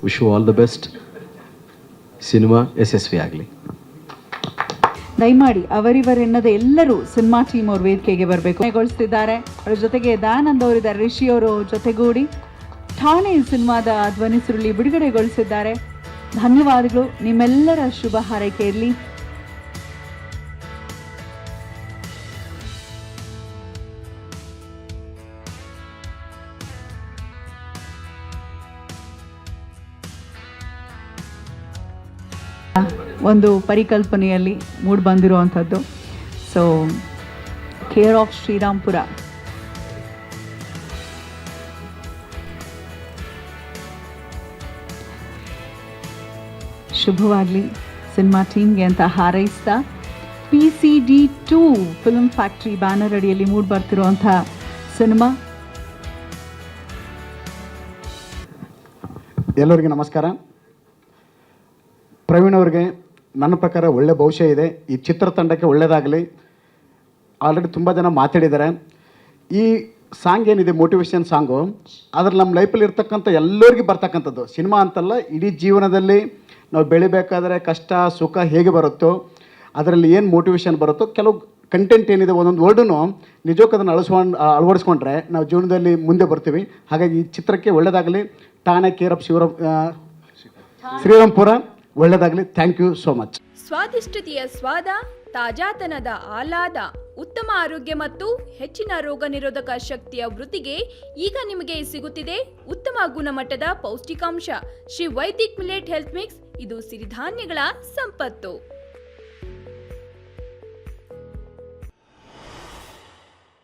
Wish you all the best. Cinema ಯಶಸ್ವಿ ಆಗಲಿ. ದಯಮಾಡಿ ಅವರಿವರೆನ್ನದೆ ಎಲ್ಲರೂ ಸಿನಿಮಾ ಟೀಮ್ ಅವ್ರ ವೇದಿಕೆಗೆ ಬರಬೇಕು. ಗೊಳಿಸ್ತಿದ್ದಾರೆ. ಅವರ ಜೊತೆಗೆ ದಯಾನಂದ್ ಅವರಿದ್ದಾರೆ, ರಿಷಿ ಅವರು ಜೊತೆಗೂಡಿ ಠಾಣೆ ಸಿನಿಮಾದ ಧ್ವನಿ ಸುರುಳಿ ಬಿಡುಗಡೆಗೊಳಿಸಿದ್ದಾರೆ. ಧನ್ಯವಾದಗಳು. ನಿಮ್ಮೆಲ್ಲರ ಶುಭ ಹಾರೈಕೆ ಇರಲಿ. ಒಂದು ಪರಿಕಲ್ಪನೆಯಲ್ಲಿ ಮೂಡಿ ಬಂದಿರುವಂಥದ್ದು. So care of Shrirampura. ಶುಭವಾಗಲಿ ಸಿನಿಮಾ ಟೀಮ್ಗೆ ಅಂತ ಹಾರೈಸ್ತಾ, PCD2 ಫಿಲ್ಮ್ ಫ್ಯಾಕ್ಟ್ರಿ ಬ್ಯಾನರ್ ಅಡಿಯಲ್ಲಿ ಮೂಡಿ ಬರ್ತಿರುವಂಥ ಸಿನಿಮಾ. ಎಲ್ಲರಿಗೂ ನಮಸ್ಕಾರ. ಪ್ರವೀಣ್ ಅವ್ರಿಗೆ ನನ್ನ ಪ್ರಕಾರ ಒಳ್ಳೆ ಭವಿಷ್ಯ ಇದೆ. ಈ ಚಿತ್ರತಂಡಕ್ಕೆ ಒಳ್ಳೆಯದಾಗಲಿ. ಆಲ್ರೆಡಿ ತುಂಬ ಜನ ಮಾತಾಡಿದ್ದಾರೆ. ಈ ಸಾಂಗ್ ಏನಿದೆ ಮೋಟಿವೇಶನ್ ಸಾಂಗು, ಅದ್ರಲ್ಲಿ ನಮ್ಮ ಲೈಫಲ್ಲಿ ಇರ್ತಕ್ಕಂಥ ಎಲ್ಲರಿಗೂ ಬರ್ತಕ್ಕಂಥದ್ದು. ಸಿನಿಮಾ ಅಂತಲ್ಲ, ಇಡೀ ಜೀವನದಲ್ಲಿ ನಾವು ಬೆಳಿಬೇಕಾದ್ರೆ ಕಷ್ಟ ಸುಖ ಹೇಗೆ ಬರುತ್ತೋ, ಅದರಲ್ಲಿ ಏನು ಮೋಟಿವೇಶನ್ ಬರುತ್ತೋ, ಕೆಲವು ಕಂಟೆಂಟ್ ಏನಿದೆ ಒಂದೊಂದು ವರ್ಡನ್ನು ನಿಜಕ್ಕೂ ಅದನ್ನು ಅಳವಡಿಸ್ಕೊಂಡ್ರೆ ನಾವು ಜೀವನದಲ್ಲಿ ಮುಂದೆ ಬರ್ತೀವಿ. ಹಾಗಾಗಿ ಈ ಚಿತ್ರಕ್ಕೆ ಒಳ್ಳೆಯದಾಗಲಿ. ಠಾಣೆ ಕೇರ್ ಆಫ್ ಶ್ರೀರಾಮ್ಪುರ ಒಳ್ಳೆಯದಾಗಲಿ. Thank you so much. ಸ್ವಾದಿಷ್ಟತೆಯ ಸ್ವಾದ, ತಾಜಾತನದ ಆಹ್ಲಾದ, ಉತ್ತಮ ಆರೋಗ್ಯ ಮತ್ತು ಹೆಚ್ಚಿನ ರೋಗ ನಿರೋಧಕ ಶಕ್ತಿಯ ವೃದ್ಧಿಗೆ ಈಗ ನಿಮಗೆ ಸಿಗುತ್ತಿದೆ ಉತ್ತಮ ಗುಣಮಟ್ಟದ ಪೌಷ್ಟಿಕಾಂಶ. Shri Vaidik millet health mix. ಇದು ಸಿರಿಧಾನ್ಯಗಳ ಸಂಪತ್ತು.